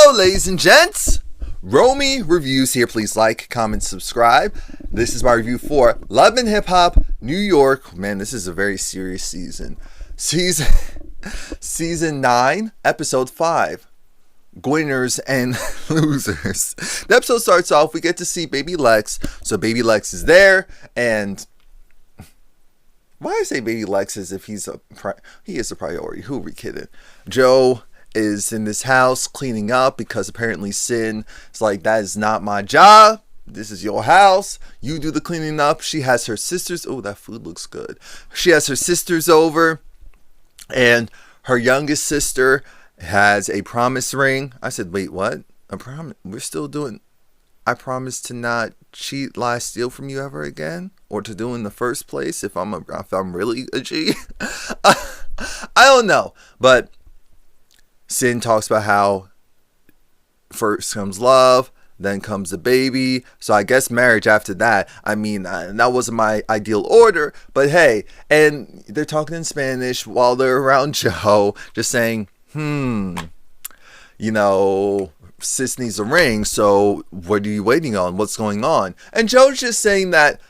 Hello, ladies and gents. Romie Reviews here. Please like, comment, subscribe. This is my review for Love and Hip Hop New York. Man, this is a very serious season. Season 9, episode 5. Gwinners and losers. The episode starts off, we get to see Baby Lex. So Baby Lex is there, and why I say Baby Lex as if he is a priority. Who are we kidding? Joe is in this house cleaning up because apparently Sin is like, that is not my job. This is your house. You do the cleaning up. She has her sisters. Oh, that food looks good. She has her sisters over, and her youngest sister has a promise ring. I said, wait, what? A promise? We're still doing, I promise to not cheat, lie, steal from you ever again, or to do in the first place if I'm really a G. I don't know, but Sin talks about how first comes love, then comes the baby. So I guess marriage after that. I mean, that wasn't my ideal order, but hey. And they're talking in Spanish while they're around Joe, just saying, you know, sis needs a ring, so what are you waiting on? What's going on? And Joe's just saying that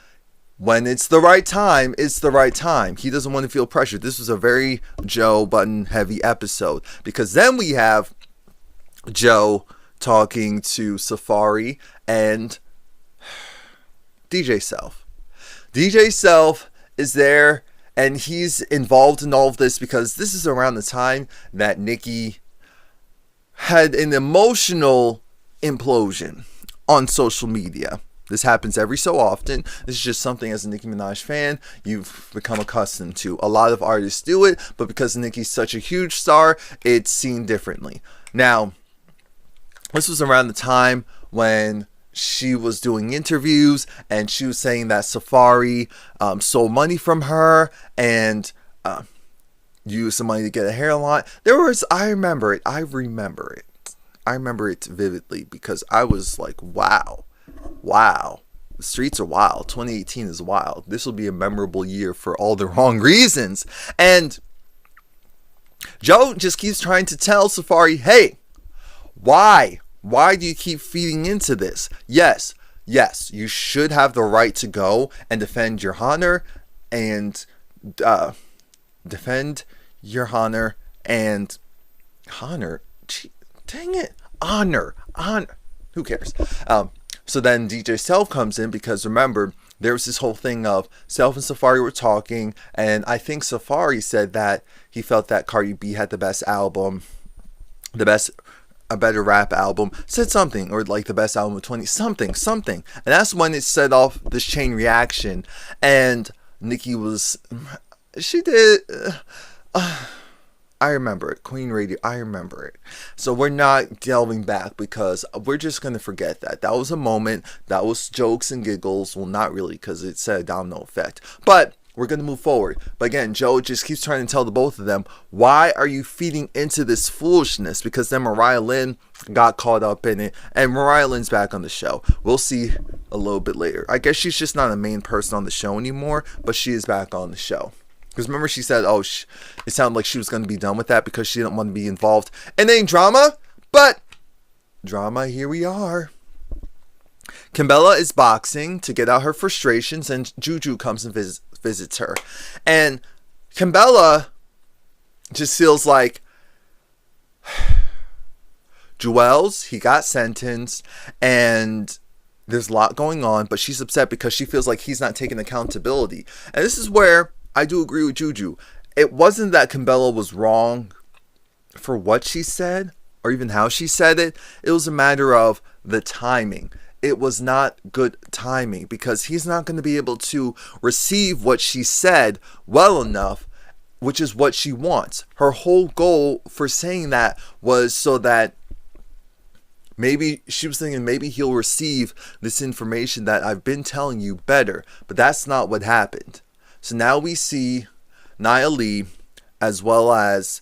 when it's the right time, it's the right time. He doesn't want to feel pressured. This was a very Joe Button heavy episode, because then we have Joe talking to Safaree and DJ Self. DJ Self is there, and he's involved in all of this because this is around the time that Nicki had an emotional implosion on social media. This happens every so often. This is just something, as a Nicki Minaj fan, you've become accustomed to. A lot of artists do it, but because Nicki's such a huge star, it's seen differently. Now, this was around the time when she was doing interviews, and she was saying that Safaree stole money from her and used some money to get a hairline. I remember it vividly, because I was like, wow, the streets are wild. 2018 is wild. This will be a memorable year for all the wrong reasons. And Joe just keeps trying to tell Safaree, hey, why do you keep feeding into this? Yes, you should have the right to go and defend your honor and honor. Who cares? So then DJ Self comes in, because remember, there was this whole thing of Self and Safaree were talking, and I think Safaree said that he felt that Cardi B had the best album, a better rap album, said something, or like the best album of 20, something. And that's when it set off this chain reaction, and Nicki she did, I remember it. Queen Radio, I remember it. So we're not delving back, because we're just going to forget that. That was a moment. That was jokes and giggles. Well, not really, because it said a domino effect. But we're going to move forward. But again, Joe just keeps trying to tell the both of them, why are you feeding into this foolishness? Because then Mariah Lynn got caught up in it. And Mariah Lynn's back on the show. We'll see a little bit later. I guess she's just not a main person on the show anymore, but she is back on the show. Because remember, she said, it sounded like she was going to be done with that because she didn't want to be involved in any drama. But drama, here we are. Kimbella is boxing to get out her frustrations, and Juju comes and visits her. And Kimbella just feels like, Joel's, he got sentenced, and there's a lot going on, but she's upset because she feels like he's not taking accountability. And this is where I do agree with Juju. It wasn't that Kimbella was wrong for what she said or even how she said it. It was a matter of the timing. It was not good timing, because he's not going to be able to receive what she said well enough, which is what she wants. Her whole goal for saying that was so that maybe she was thinking maybe he'll receive this information that I've been telling you better, but that's not what happened. So now we see Nia Lee, as well as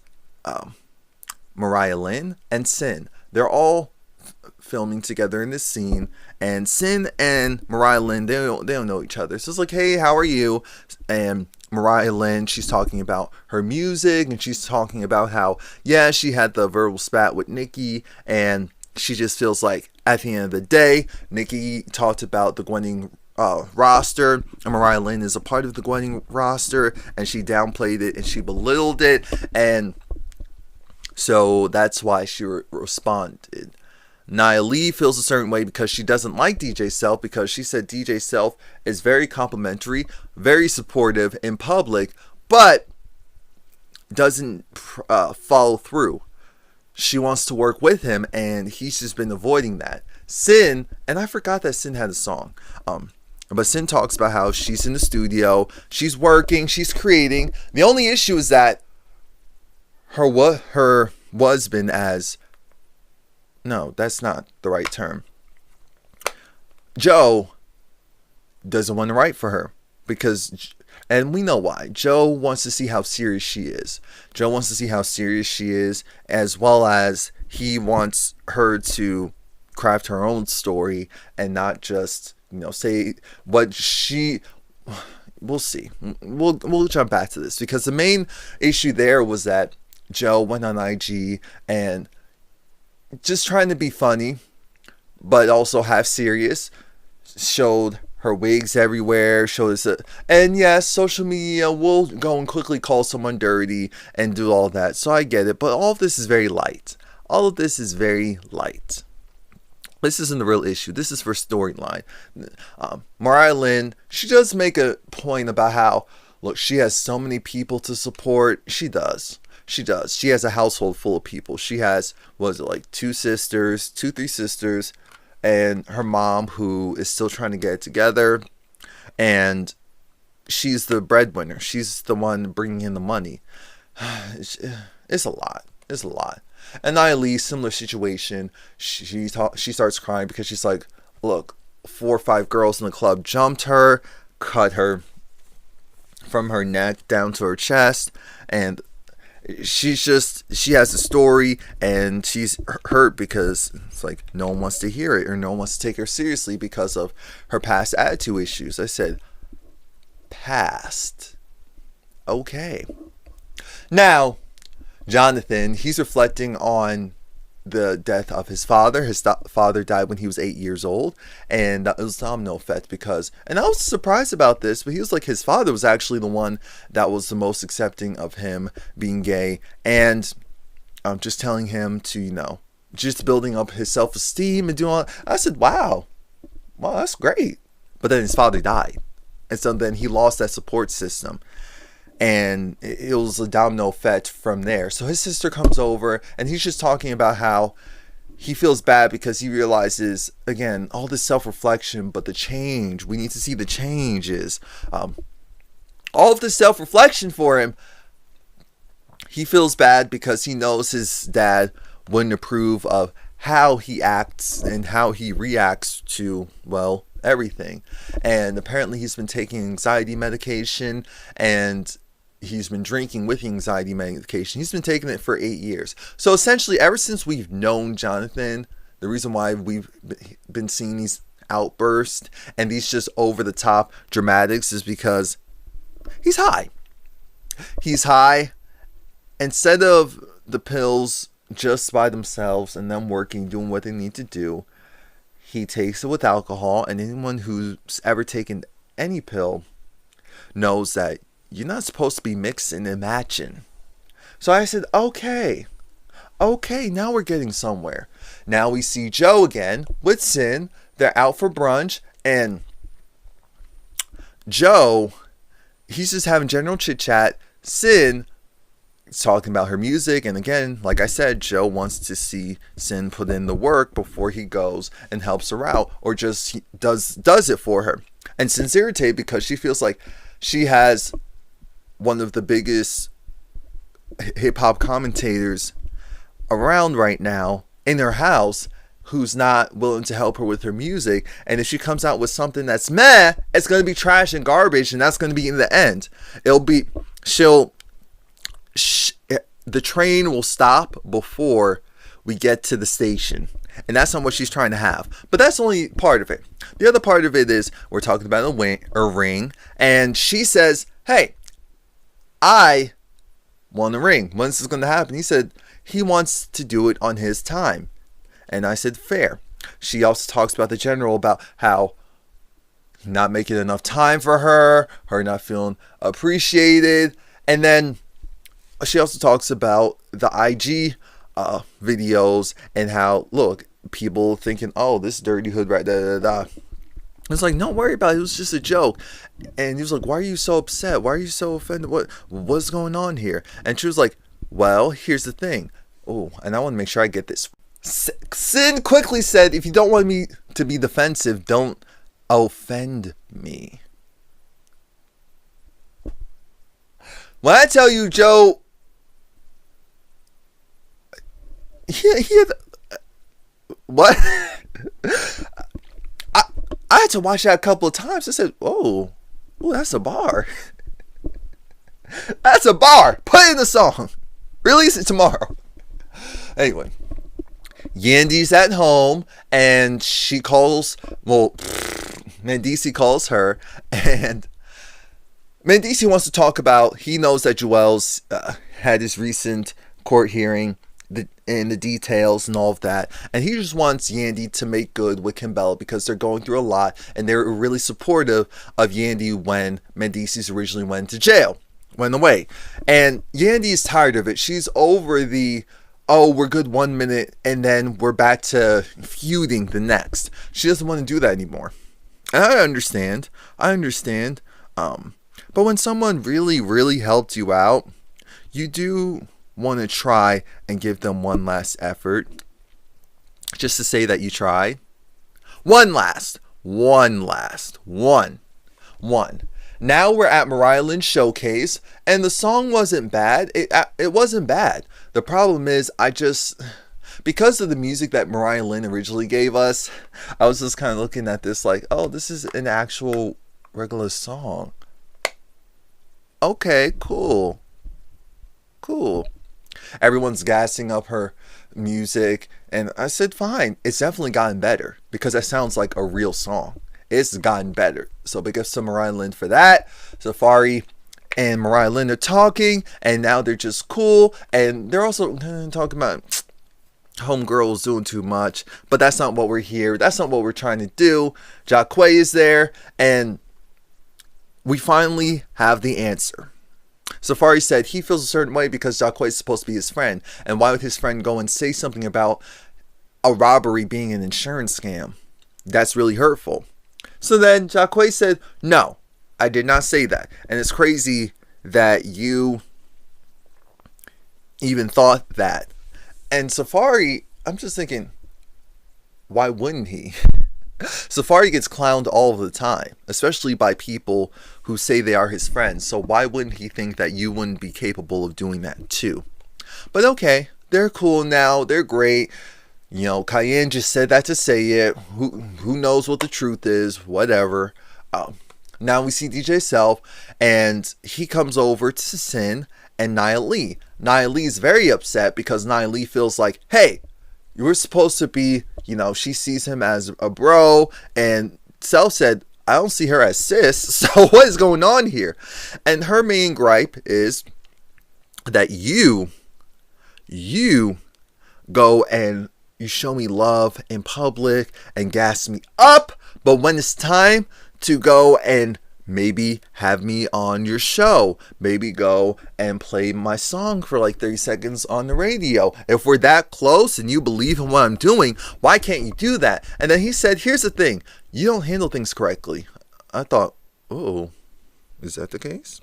Mariah Lynn and Sin. They're all filming together in this scene, and Sin and Mariah Lynn, they don't know each other. So it's like, hey, how are you? And Mariah Lynn, she's talking about her music, and she's talking about how, yeah, she had the verbal spat with Nicki, and she just feels like at the end of the day, Nikki talked about the Gwinners roster, and Mariah Lynn is a part of the Gwinners roster, and she downplayed it and she belittled it, and so that's why she responded. Nia Lee feels a certain way because she doesn't like DJ Self, because she said DJ Self is very complimentary, very supportive in public, but doesn't follow through. She wants to work with him, and he's just been avoiding that. Sin, and I forgot that Sin had a song, but Sin talks about how she's in the studio, she's working, she's creating. The only issue is that her husband no, that's not the right term. Joe doesn't want to write for her because, and we know why. Joe wants to see how serious she is. Joe wants to see how serious she is, as well as he wants her to craft her own story and not just, say what she. We'll see. We'll jump back to this, because the main issue there was that Joe went on IG and just trying to be funny, but also half serious, showed her wigs everywhere, showed us and yes, social media will go and quickly call someone dirty and do all that, so I get it, but all of this is very light. All of this is very light. This isn't the real issue. This is for storyline. Mariah Lynn, she does make a point about how, look, she has so many people to support. She does. She has a household full of people. She has, three sisters, and her mom, who is still trying to get it together. And she's the breadwinner. She's the one bringing in the money. It's a lot. It's a lot. And Nia Lee, similar situation. She starts crying because she's like, look, 4 or 5 girls in the club jumped her, cut her from her neck down to her chest, and she has a story, and she's hurt because it's like no one wants to hear it, or no one wants to take her seriously because of her past attitude issues. I said past. Okay. Now, Jonathan, he's reflecting on the death of his father. His father died when he was 8 years old, and that was domino effect because, and I was surprised about this, but he was like, his father was actually the one that was the most accepting of him being gay, and just telling him to, just building up his self-esteem and doing all that. I said, wow, that's great. But then his father died, and so then he lost that support system. And it was a domino effect from there. So his sister comes over, and he's just talking about how he feels bad because he realizes, again, all this self-reflection, but the change, we need to see the changes. All of this self-reflection for him, he feels bad because he knows his dad wouldn't approve of how he acts and how he reacts to, everything. And apparently he's been taking anxiety medication, and he's been drinking with anxiety medication. He's been taking it for 8 years. So essentially, ever since we've known Jonathan, the reason why we've been seeing these outbursts and these just over-the-top dramatics is because he's high. He's high. Instead of the pills just by themselves and them working, doing what they need to do, he takes it with alcohol. And anyone who's ever taken any pill knows that you're not supposed to be mixing and matching. So I said, okay, now we're getting somewhere. Now we see Joe again with Sin. They're out for brunch, and Joe, he's just having general chit chat. Sin is talking about her music, and again, like I said, Joe wants to see Sin put in the work before he goes and helps her out, or just does it for her. And Sin's irritated because she feels like she has one of the biggest hip-hop commentators around right now in her house who's not willing to help her with her music, and if she comes out with something that's meh, it's going to be trash and garbage, and that's going to be in the end. It'll be, the train will stop before we get to the station, and that's not what she's trying to have. But that's only part of it. The other part of it is we're talking about a ring, and she says, hey, I want a ring. When is this going to happen? He said he wants to do it on his time. And I said, fair. She also talks about the general, about how not making enough time for her not feeling appreciated. And then she also talks about the IG videos and how, look, people thinking, oh, this dirty hood, right, da da da. It's like, don't worry about it. It was just a joke. And he was like, why are you so upset? Why are you so offended? What's going on here? And she was like, well, here's the thing. Oh, and I want to make sure I get this. Sin quickly said, if you don't want me to be defensive, don't offend me. When I tell you, Joe, what? I had to watch that a couple of times. I said, oh, that's a bar. That's a bar. Put it in the song. Release it tomorrow. Anyway, Yandy's at home, and she calls, Mendici calls her, and Mendici wants to talk about, he knows that Joel's had his recent court hearing, and the details and all of that, and he just wants Yandy to make good with Kimbella because they're going through a lot, and they're really supportive of Yandy when Mendici's originally went away, and Yandy is tired of it. She's over the, oh, we're good 1 minute and then we're back to feuding the next. She doesn't want to do that anymore, and I understand. But when someone really helped you out, you do want to try and give them one last effort, just to say that you tried. One last. Now we're at Mariah Lynn's showcase, and the song wasn't bad. It wasn't bad. The problem is, because of the music that Mariah Lynn originally gave us, I was just kind of looking at this like, oh, this is an actual regular song. Okay, cool. Everyone's gassing up her music, and I said, fine. It's definitely gotten better, because that sounds like a real song. It's gotten better. So big ups to Mariah Lynn for that. Safaree and Mariah Lynn are talking, and now they're just cool, and they're also talking about homegirls doing too much, but that's not what we're here. That's not what we're trying to do. Jacquay is there, and we finally have the answer. Safaree said he feels a certain way because Jacquay is supposed to be his friend, and why would his friend go and say something about a robbery being an insurance scam? That's really hurtful. So then Jacquay said, no, I did not say that, and it's crazy that you even thought that. And Safaree, I'm just thinking, why wouldn't he? Safaree gets clowned all of the time, especially by people who say they are his friends. So why wouldn't he think that you wouldn't be capable of doing that too? But okay, they're cool now. They're great. You know, Cayenne just said that to say it. Who knows what the truth is? Whatever. Now we see DJ Self, and he comes over to Sin and Nia Lee. Nia Lee is very upset because Nia Lee feels like, hey, you were supposed to be, she sees him as a bro, and Self said, I don't see her as sis, so what is going on here? And her main gripe is that you go and you show me love in public and gas me up, but when it's time to go and maybe have me on your show, maybe go and play my song for like 30 seconds on the radio. If we're that close and you believe in what I'm doing, why can't you do that? And then he said, here's the thing, you don't handle things correctly. I thought, oh, is that the case?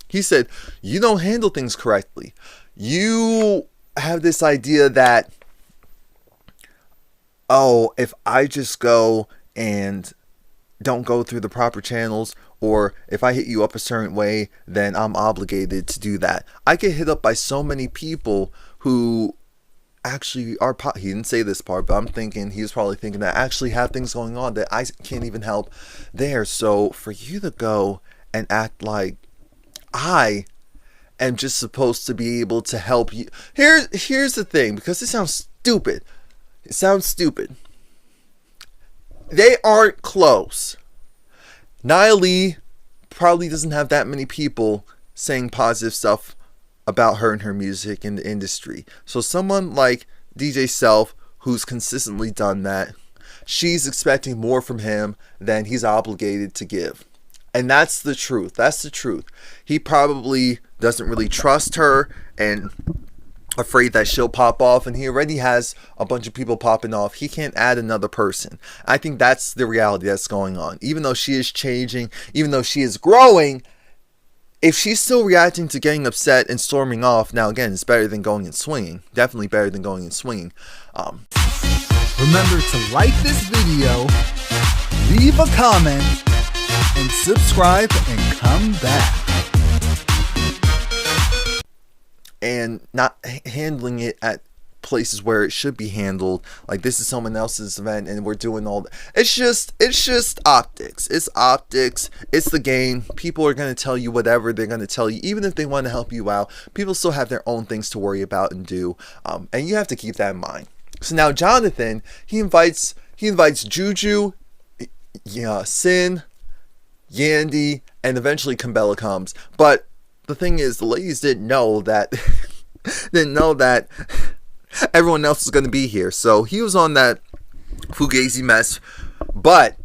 He said, you don't handle things correctly. You have this idea that, oh, if I just go and don't go through the proper channels, or if I hit you up a certain way, then I'm obligated to do that. I get hit up by so many people who actually are, he didn't say this part, but I'm thinking, he was probably thinking that I actually have things going on that I can't even help there. So for you to go and act like I am just supposed to be able to help you. Here's the thing, because it sounds stupid. It sounds stupid. They aren't close. Nia Lee probably doesn't have that many people saying positive stuff about her and her music in the industry. So someone like DJ Self, who's consistently done that. She's expecting more from him than he's obligated to give. And that's the truth. That's the truth. He probably doesn't really trust her and afraid that she'll pop off, and he already has a bunch of people popping off. He can't add another person. I think that's the reality that's going on. Even though she is changing, even though she is growing, if she's still reacting to getting upset and storming off, now again, it's better than going and swinging. Definitely better than going and swinging. Remember to like this video, leave a comment, and subscribe and come back. And not handling it at places where it should be handled. Like, this is someone else's event and we're doing all that. It's just optics. It's optics. It's the game. People are going to tell you whatever they're going to tell you, even if they want to help you out. People still have their own things to worry about and do, and you have to keep that in mind. So now Jonathan, he invites Juju, Sin, Yandy, and eventually Kimbella comes. But the thing is, the ladies didn't know that everyone else was going to be here. So he was on that Fugazi mess, but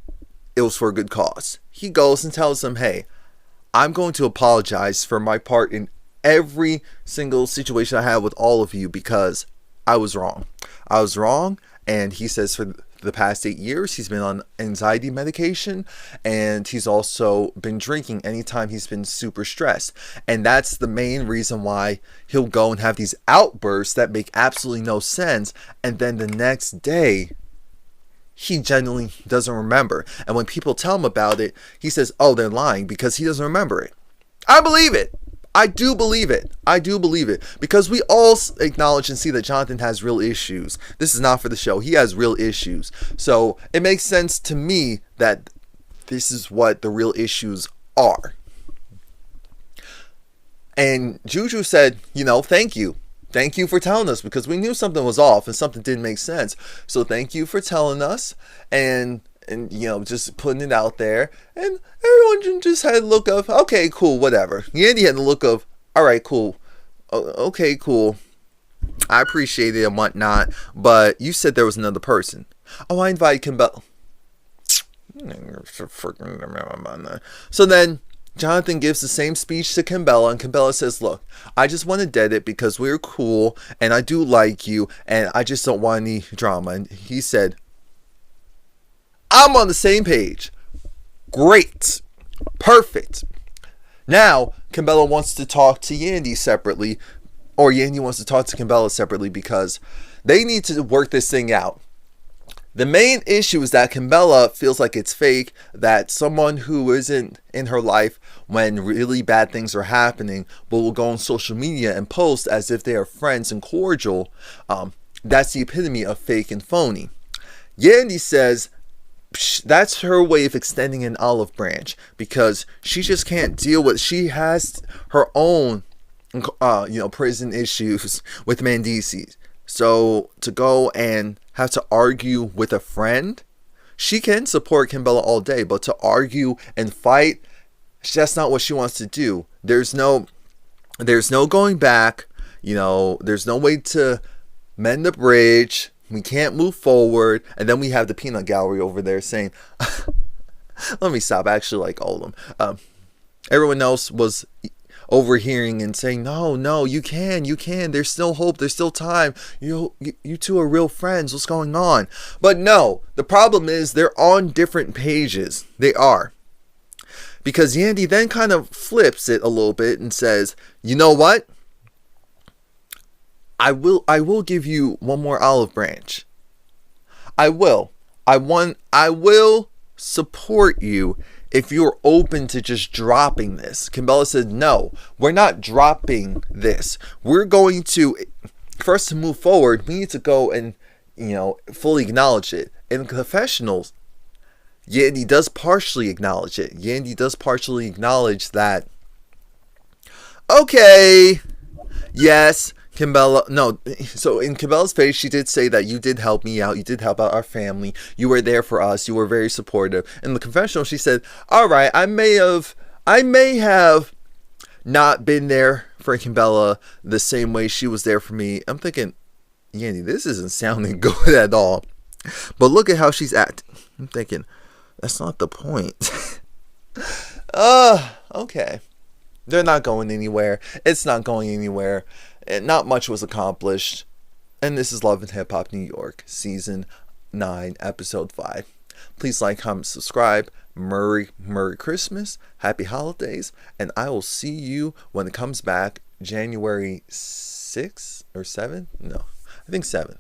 it was for a good cause. He goes and tells them, hey, I'm going to apologize for my part in every single situation I had with all of you because I was wrong. I was wrong. And he says for the past 8 years, he's been on anxiety medication, and he's also been drinking anytime he's been super stressed. And that's the main reason why he'll go and have these outbursts that make absolutely no sense. And then the next day, he genuinely doesn't remember. And when people tell him about it, he says, oh, they're lying because he doesn't remember it. I believe it. I do believe it. I do believe it. Because we all acknowledge and see that Jonathan has real issues. This is not for the show. He has real issues. So it makes sense to me that this is what the real issues are. And Juju said, thank you. Thank you for telling us, because we knew something was off and something didn't make sense. So thank you for telling us and just putting it out there. And everyone just had a look of, okay, cool, whatever. Yandy had the look of, all right, cool. Okay, cool. I appreciate it and whatnot, but you said there was another person. Oh, I invited Kimbella. So then Jonathan gives the same speech to Kimbella, and Kimbella says, look, I just want to dead it because we're cool, and I do like you, and I just don't want any drama. And he said, I'm on the same page. Great. Perfect. Now, Kimbella wants to talk to Yandy separately, or Yandy wants to talk to Kimbella separately, because they need to work this thing out. The main issue is that Kimbella feels like it's fake, that someone who isn't in her life when really bad things are happening, but will go on social media and post as if they are friends and cordial, that's the epitome of fake and phony. Yandy says that's her way of extending an olive branch, because she just can't deal with, she has her own prison issues with Mendices. So to go and have to argue with a friend, she can support Kimbella all day, but to argue and fight, that's not what she wants to do. There's no going back. There's no way to mend the bridge. We can't move forward. And then we have the peanut gallery over there saying, let me stop. I actually like all of them. Everyone else was overhearing and saying, no, you can. There's still hope. There's still time. You two are real friends. What's going on? But no, the problem is they're on different pages. They are. Because Yandy then kind of flips it a little bit and says, you know what? I will give you one more olive branch. I will support you if you're open to just dropping this. Kimbella said, no, we're not dropping this. We're going to, first to move forward, we need to go and, fully acknowledge it. In confessionals, Yandy does partially acknowledge it. Yandy does partially acknowledge that, okay, yes, Kimbella, no, so in Kimbella's face, she did say that you did help me out, you did help out our family, you were there for us, you were very supportive. In the confessional, she said, all right, I may have not been there for Kimbella the same way she was there for me. I'm thinking, Yandy, this isn't sounding good at all. But look at how she's acting. I'm thinking, that's not the point. Okay. They're not going anywhere. It's not going anywhere. And not much was accomplished. And this is Love and Hip Hop New York, Season 9, Episode 5. Please like, comment, subscribe. Merry Christmas. Happy holidays. And I will see you when it comes back January 6th or 7th? No, I think 7th.